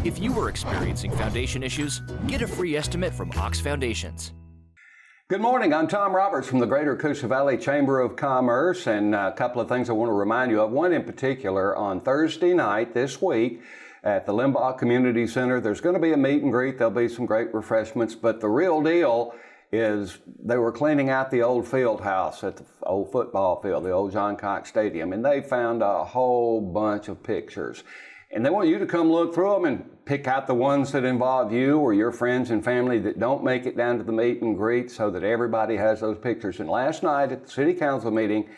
If you are experiencing foundation issues, get a free estimate from Ox Foundations. Good morning, I'm Tom Roberts from the Greater Coosa Valley Chamber of Commerce, and a couple of things I want to remind you of. One in particular, on Thursday night this week at the Limbaugh Community Center, there's going to be a meet and greet. There'll be some great refreshments, but the real deal is they were cleaning out the old field house at the old football field, the old John Cox Stadium, and they found a whole bunch of pictures. And they want you to come look through them and pick out the ones that involve you or your friends and family that don't make it down to the meet and greet, so that everybody has those pictures. And last night at the City Council meeting,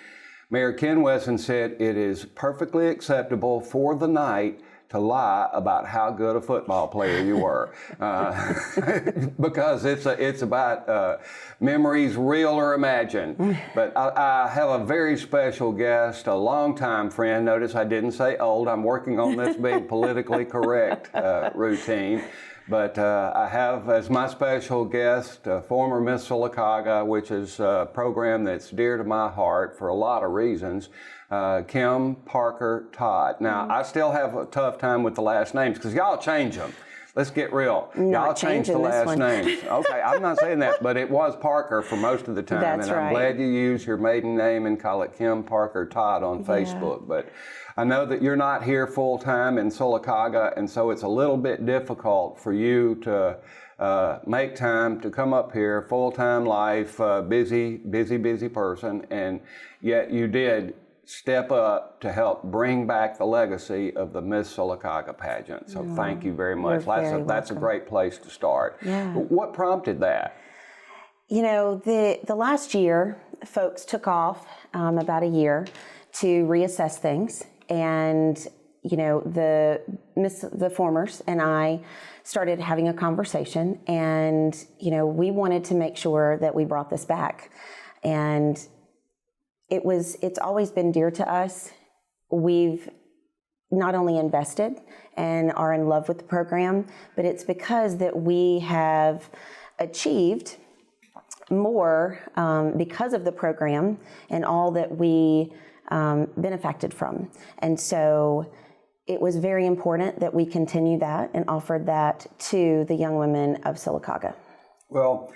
Mayor Ken Wesson said it is perfectly acceptable for the night to lie about how good a football player you were, because it's about memories, real or imagined. But I have a very special guest, a longtime friend. Notice I didn't say old. I'm working on this being politically correct routine. But I have as my special guest former Miss Sylacauga, which is a program that's dear to my heart for a lot of reasons, Kim Parker Todd. Now, I still have a tough time with the last names because y'all change them. Let's get real. Y'all change the last names. Okay, I'm not saying that, but it was Parker for most of the time. That's and I'm glad you use your maiden name and call it Kim Parker Todd on Facebook. But I know that you're not here full time in Sylacauga, and so it's a little bit difficult for you to make time to come up here, full-time life, busy person, and yet you did step up to help bring back the legacy of the Miss Sylacauga pageant. So thank you very much. That's a great place to start. Yeah. What prompted that? You know, the last year, folks took off about a year to reassess things, and you know, the formers and I started having a conversation, and you know, we wanted to make sure that we brought this back, and it's always been dear to us. We've not only invested and are in love with the program, but it's because that we have achieved more because of the program and all that we benefacted from. And so it was very important that we continue that and offered that to the young women of Sylacauga. Well,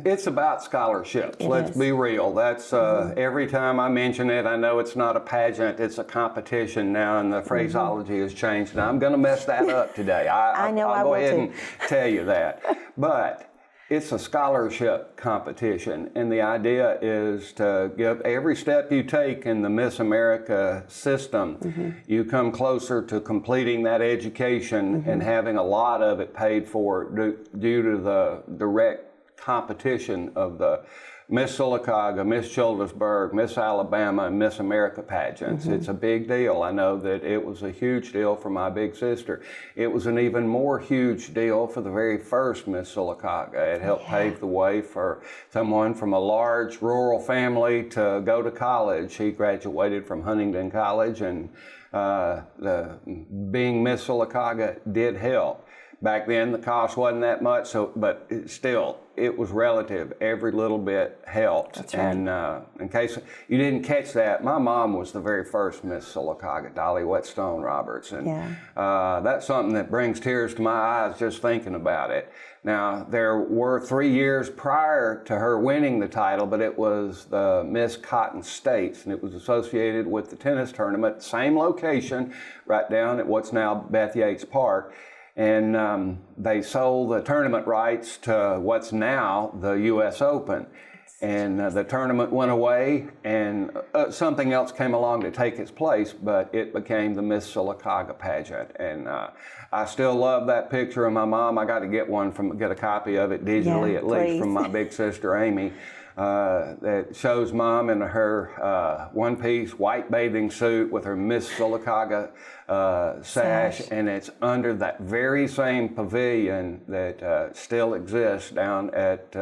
it's about scholarships. Let's be real. That's every time I mention it, I know it's not a pageant, it's a competition now, and the phraseology has changed. And I'm going to mess that up today. I'll go ahead and tell you that. But it's a scholarship competition, and the idea is to give every step you take in the Miss America system, you come closer to completing that education and having a lot of it paid for due to the direct competition of the Miss Sylacauga, Miss Childersburg, Miss Alabama, and Miss America pageants. It's a big deal. I know that it was a huge deal for my big sister. It was an even more huge deal for the very first Miss Sylacauga. It helped pave the way for someone from a large rural family to go to college. She graduated from Huntingdon College, and being Miss Sylacauga did help. Back then, the cost wasn't that much, but still, it was relative. Every little bit helped. That's right. And in case you didn't catch that, my mom was the very first Miss Sylacauga, Dolly Whetstone Roberts. And that's something that brings tears to my eyes just thinking about it. Now, there were 3 years prior to her winning the title, but it was the Miss Cotton States, and it was associated with the tennis tournament, same location, right down at what's now Beth Yates Park. And they sold the tournament rights to what's now the U.S. Open. And the tournament went away, and something else came along to take its place, but it became the Miss Sylacauga pageant. And I still love that picture of my mom. I got to get a copy of it digitally, at least, from my big sister Amy. That shows Mom in her one-piece white bathing suit with her Miss Sylacauga sash, and it's under that very same pavilion that still exists down at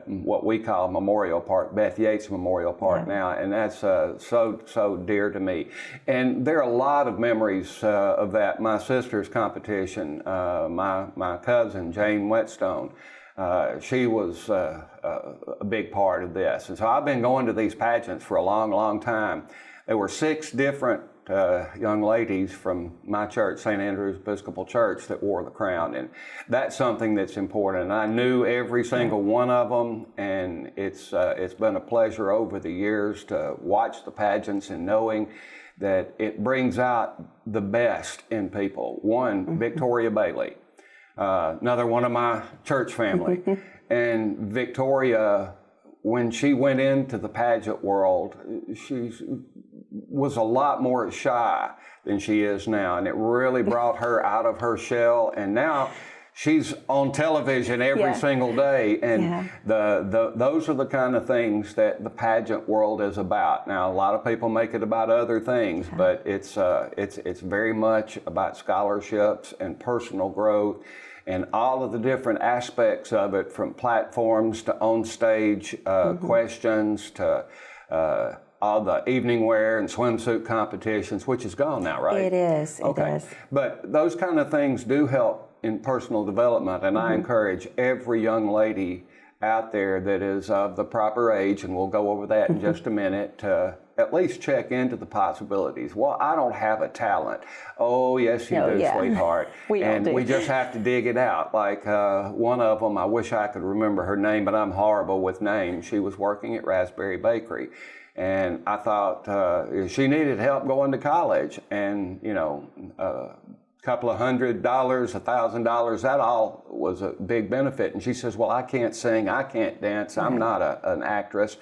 what we call Memorial Park, Beth Yates Memorial Park now, and that's so dear to me. And there are a lot of memories of that. My sister's competition, my cousin Jane Whetstone, she was a big part of this. And so I've been going to these pageants for a long, long time. There were 6 different young ladies from my church, St. Andrew's Episcopal Church, that wore the crown. And that's something that's important. I knew every single one of them, and it's been a pleasure over the years to watch the pageants and knowing that it brings out the best in people. One, Victoria Bailey, another one of my church family. And Victoria, when she went into the pageant world, she was a lot more shy than she is now. And it really brought her out of her shell. And now she's on television every single day. And those are the kind of things that the pageant world is about. Now, a lot of people make it about other things, but it's very much about scholarships and personal growth and all of the different aspects of it, from platforms to on-stage questions to all the evening wear and swimsuit competitions, which is gone now, right? It is. Okay. It is. But those kind of things do help in personal development, and I encourage every young lady out there that is of the proper age, and we'll go over that in just a minute, to at least check into the possibilities. Well, I don't have a talent. Oh, yes, you do, sweetheart. We just have to dig it out. Like one of them, I wish I could remember her name, but I'm horrible with names. She was working at Raspberry Bakery. And I thought she needed help going to college. And, you know, couple of $100, $1,000, that all was a big benefit. And she says, well, I can't sing, I can't dance, I'm not an actress.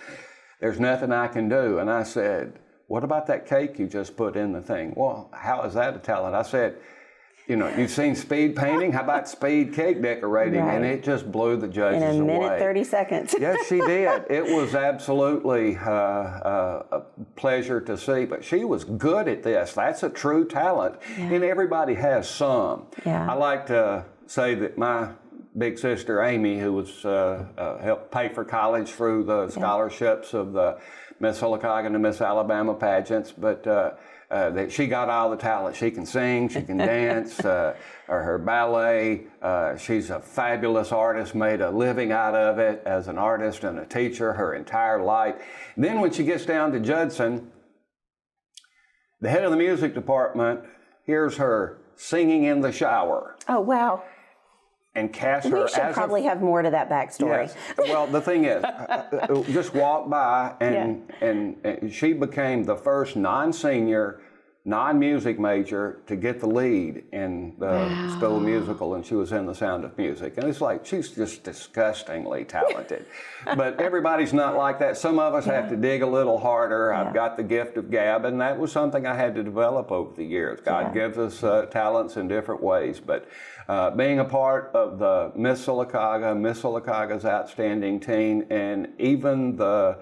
There's nothing I can do. And I said, what about that cake you just put in the thing? Well, how is that a talent? I said, you know, you've seen speed painting, how about speed cake decorating? And it just blew the judges away. In a minute, 30 seconds. Yes, she did. It was absolutely a pleasure to see. But she was good at this. That's a true talent. And everybody has some. I like to say that my big sister Amy, who was helped pay for college through the scholarships of the Miss Sylacauga and the Miss Alabama pageants, but that she got all the talent. She can sing, she can dance, or her ballet. She's a fabulous artist, made a living out of it as an artist and a teacher her entire life. And then when she gets down to Judson, the head of the music department hears her singing in the shower. Oh, wow. And cast her as should probably have more to that backstory. Yes. Well, the thing is, just walk by, and she became the first non-senior, non-music major to get the lead in the school musical, and she was in The Sound of Music. And it's like, she's just disgustingly talented. But everybody's not like that. Some of us have to dig a little harder. I've got the gift of gab, and that was something I had to develop over the years. God gives us talents in different ways, but being a part of the Miss Sylacauga's Outstanding Teen, and even the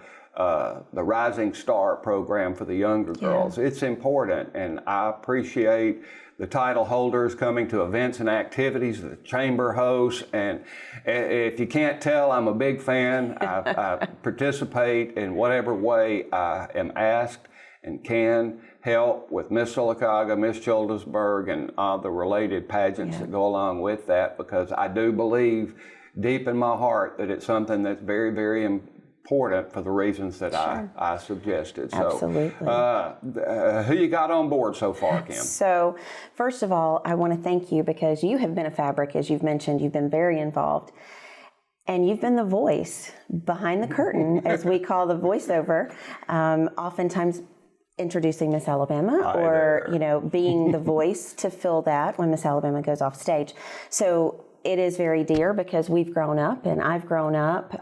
Rising Star program for the younger girls, it's important, and I appreciate the title holders coming to events and activities, the chamber hosts, and if you can't tell, I'm a big fan. I participate in whatever way I am asked and can help with Miss Sylacauga, Miss Childersburg, and all the related pageants that go along with that, because I do believe deep in my heart that it's something that's very, very important for the reasons that I suggested. Absolutely. So, who you got on board so far, Kim? So, first of all, I want to thank you, because you have been a fabric, as you've mentioned. You've been very involved. And you've been the voice behind the curtain, as we call the voiceover, oftentimes introducing Miss Alabama, or being the voice to fill that when Miss Alabama goes off stage. So it is very dear, because we've grown up, and I've grown up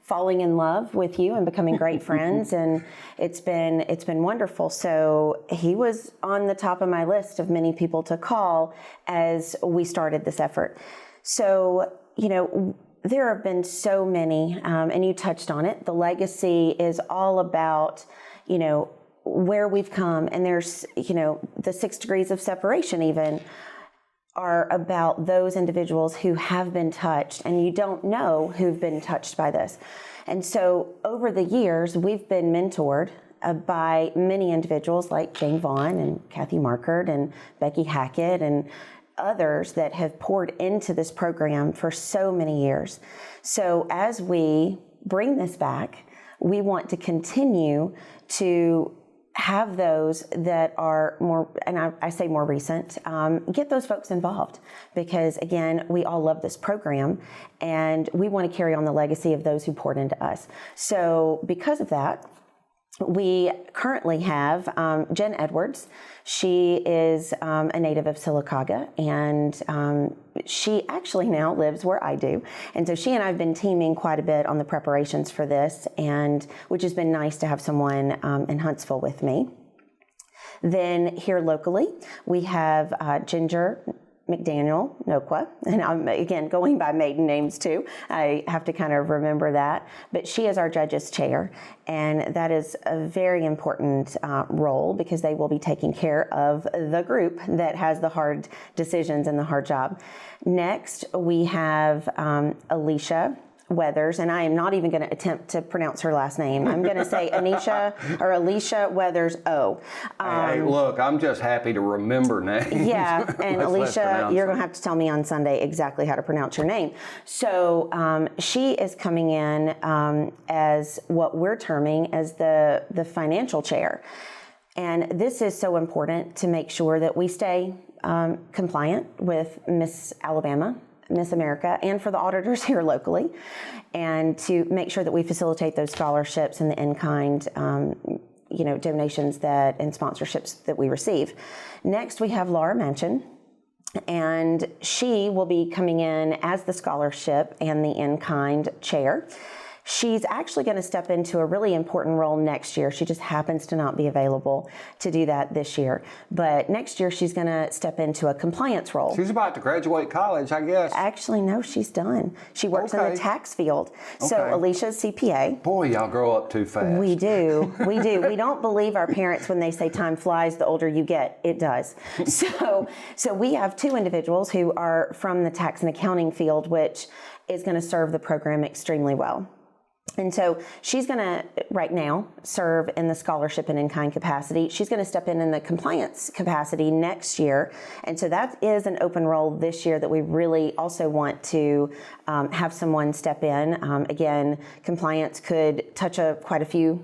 falling in love with you and becoming great friends, and it's been wonderful. So he was on the top of my list of many people to call as we started this effort. So there have been so many, and you touched on it. The legacy is all about where we've come, and there's the 6 degrees of separation even are about those individuals who have been touched, and you don't know who've been touched by this. And so over the years, we've been mentored by many individuals like Jane Vaughn and Kathy Markert and Becky Hackett and others that have poured into this program for so many years. So as we bring this back, we want to continue to have those that are more, and I say more recent, get those folks involved, because again, we all love this program and we want to carry on the legacy of those who poured into us. So because of that, we currently have Jen Edwards. She is a native of Sylacauga, and she actually now lives where I do. And so she and I have been teaming quite a bit on the preparations for this, and which has been nice to have someone in Huntsville with me. Then here locally, we have Ginger McDaniel Nokwa, and I'm again going by maiden names too. I have to kind of remember that, but she is our judges chair, and that is a very important role because they will be taking care of the group that has the hard decisions and the hard job. Next, we have Alicia Weathers, and I am not even going to attempt to pronounce her last name. I'm going to say Anisha or Alicia Weathers O. Hey, look, I'm just happy to remember names. Yeah, and Alicia, you're going to have to tell me on Sunday exactly how to pronounce your name. So she is coming in as what we're terming as the financial chair. And this is so important to make sure that we stay compliant with Miss Alabama, Miss America, and for the auditors here locally, and to make sure that we facilitate those scholarships and the in-kind donations and sponsorships that we receive. Next, we have Laura Manchin, and she will be coming in as the scholarship and the in-kind chair. She's actually going to step into a really important role next year. She just happens to not be available to do that this year. But next year, she's going to step into a compliance role. She's about to graduate college, I guess. Actually, no, she's done. She works in the tax field. So Alicia's CPA. Boy, y'all grow up too fast. We do. We do. We don't believe our parents when they say time flies, the older you get. It does. So we have two individuals who are from the tax and accounting field, which is going to serve the program extremely well. And so she's going to, right now, serve in the scholarship and in-kind capacity. She's going to step in the compliance capacity next year. And so that is an open role this year that we really also want to have someone step in. Again, compliance could touch quite a few,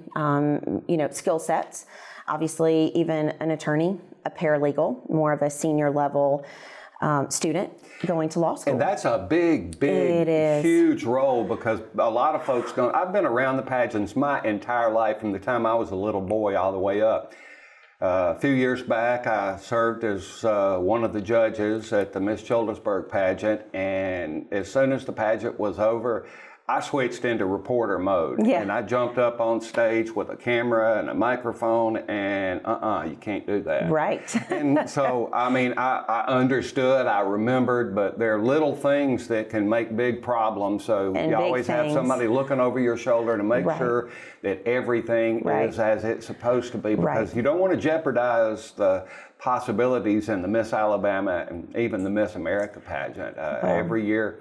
skill sets. Obviously, even an attorney, a paralegal, more of a senior level student going to law school. And that's a big, huge role, because a lot of folks don't. I've been around the pageants my entire life, from the time I was a little boy all the way up. A few years back, I served as one of the judges at the Miss Childersburg pageant, and as soon as the pageant was over, I switched into reporter mode, and I jumped up on stage with a camera and a microphone, and you can't do that. Right. And so, I mean, I understood, I remembered, but there are little things that can make big problems. So you always have somebody looking over your shoulder to make sure that everything is as it's supposed to be, because you don't want to jeopardize the possibilities in the Miss Alabama and even the Miss America pageant. Every year,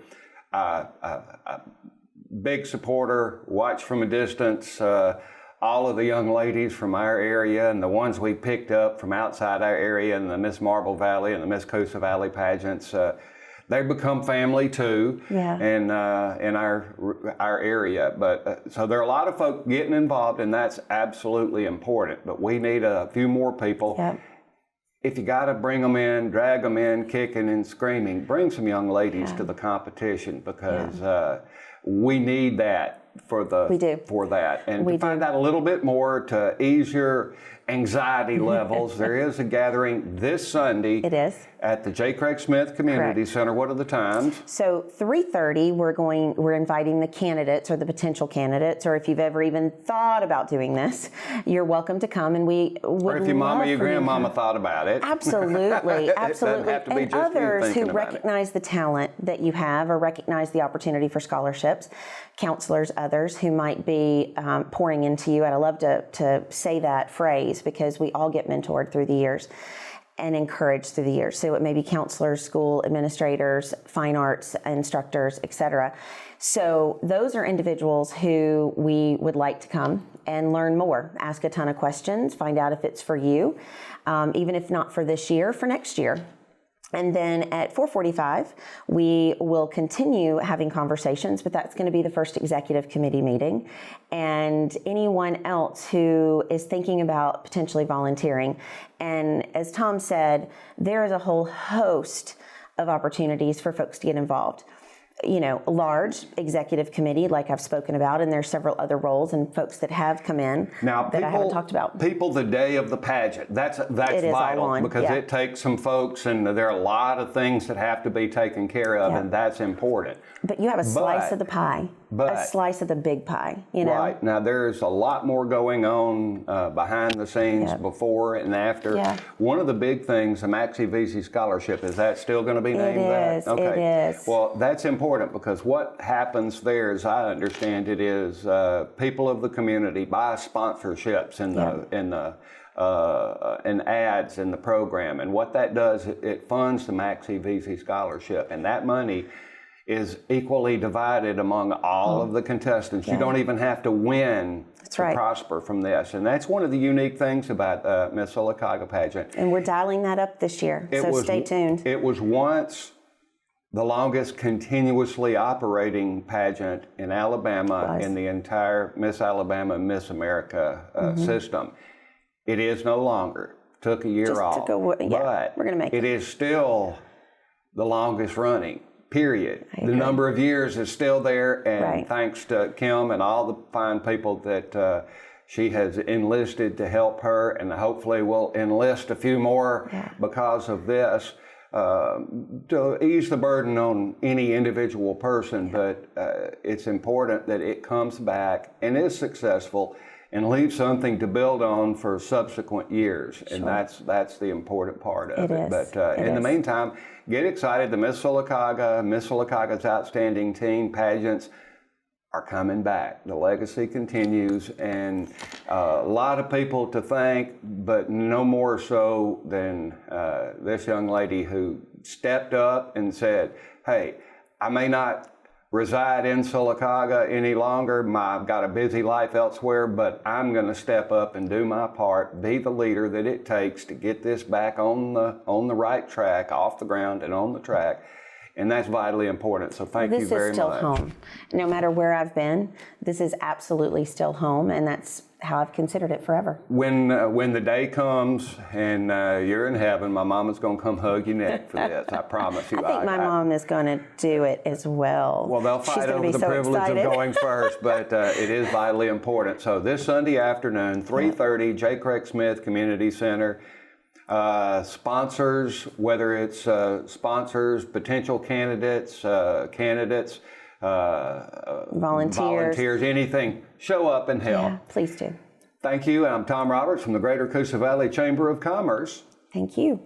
big supporter, watch from a distance, all of the young ladies from our area and the ones we picked up from outside our area in the Miss Marble Valley and the Miss Coosa Valley pageants, they become family too in our area. But so there are a lot of folk getting involved, and that's absolutely important. But we need a few more people. Yep. If you got to bring them in, drag them in, kicking and screaming, bring some young ladies to the competition, because we need that for that. And to find out a little bit more to ease your anxiety levels, there is a gathering this Sunday. It is. At the J. Craig Smith Community Center. What are the times? So 3:30, we're inviting the candidates or the potential candidates, or if you've ever even thought about doing this, you're welcome to come, and we would. Or if your mama or your grandmama thought about it. Absolutely, absolutely. Have to be and just others who recognize the talent that you have, or recognize the opportunity for scholarships, counselors, others who might be pouring into you. And I love to say that phrase, because we all get mentored through the years and encouraged through the years. So it may be counselors, school administrators, fine arts instructors, etc. So those are individuals who we would like to come and learn more, ask a ton of questions, find out if it's for you, even if not for this year, for next year. And then at 4:45, we will continue having conversations, but that's going to be the first executive committee meeting. And anyone else who is thinking about potentially volunteering. And as Tom said, there is a whole host of opportunities for folks to get involved. You know, large executive committee, like I've spoken about, and there's several other roles and folks that have come in now, that I haven't talked about. People, the day of the pageant, that's vital because it takes some folks, and there are a lot of things that have to be taken care of, and that's important. But you have a slice of the pie, a slice of the big pie, you know? Right. Now, there's a lot more going on behind the scenes before and after. One of the big things, the GCVCC scholarship, is that still going to be named that? It is. Okay. It is. Well, that's important because what happens there, as I understand it, is people of the community buy sponsorships and ads in the program. And what that does, it funds the GCVCC scholarship. And that money is equally divided among all of the contestants. You don't even have to win to prosper from this. And that's one of the unique things about Miss Sylacauga pageant. And we're dialing that up this year, so stay tuned. It was once the longest continuously operating pageant in Alabama in the entire Miss Alabama, Miss America system. It is no longer. Took a year off. But we're going to make it is still the longest running. Period. The number of years is still there, and thanks to Kim and all the fine people that she has enlisted to help her, and hopefully will enlist a few more because of this, to ease the burden on any individual person. But it's important that it comes back and is successful and leave something to build on for subsequent years. And that's the important part of it. But in the meantime, get excited. The Miss Sylacauga's outstanding teen pageants are coming back. The legacy continues, and a lot of people to thank, but no more so than this young lady who stepped up and said, hey, I may not reside in Sylacauga any longer. I've got a busy life elsewhere, but I'm going to step up and do my part, be the leader that it takes to get this back on the right track, off the ground and on the track. And that's vitally important. So thank you very much. This is still home. No matter where I've been, this is absolutely still home, and that's how I've considered it forever. When the day comes and you're in heaven, my mama's going to come hug your neck for this. I promise you. I think my mom is going to do it as well. Well, they'll fight over the privilege of going first, but it is vitally important. So this Sunday afternoon, 3:30, J. Craig Smith Community Center. Sponsors, whether it's sponsors, potential candidates, volunteers, anything, show up and help. Yeah, please do. Thank you. I'm Tom Roberts from the Greater Coosa Valley Chamber of Commerce. Thank you.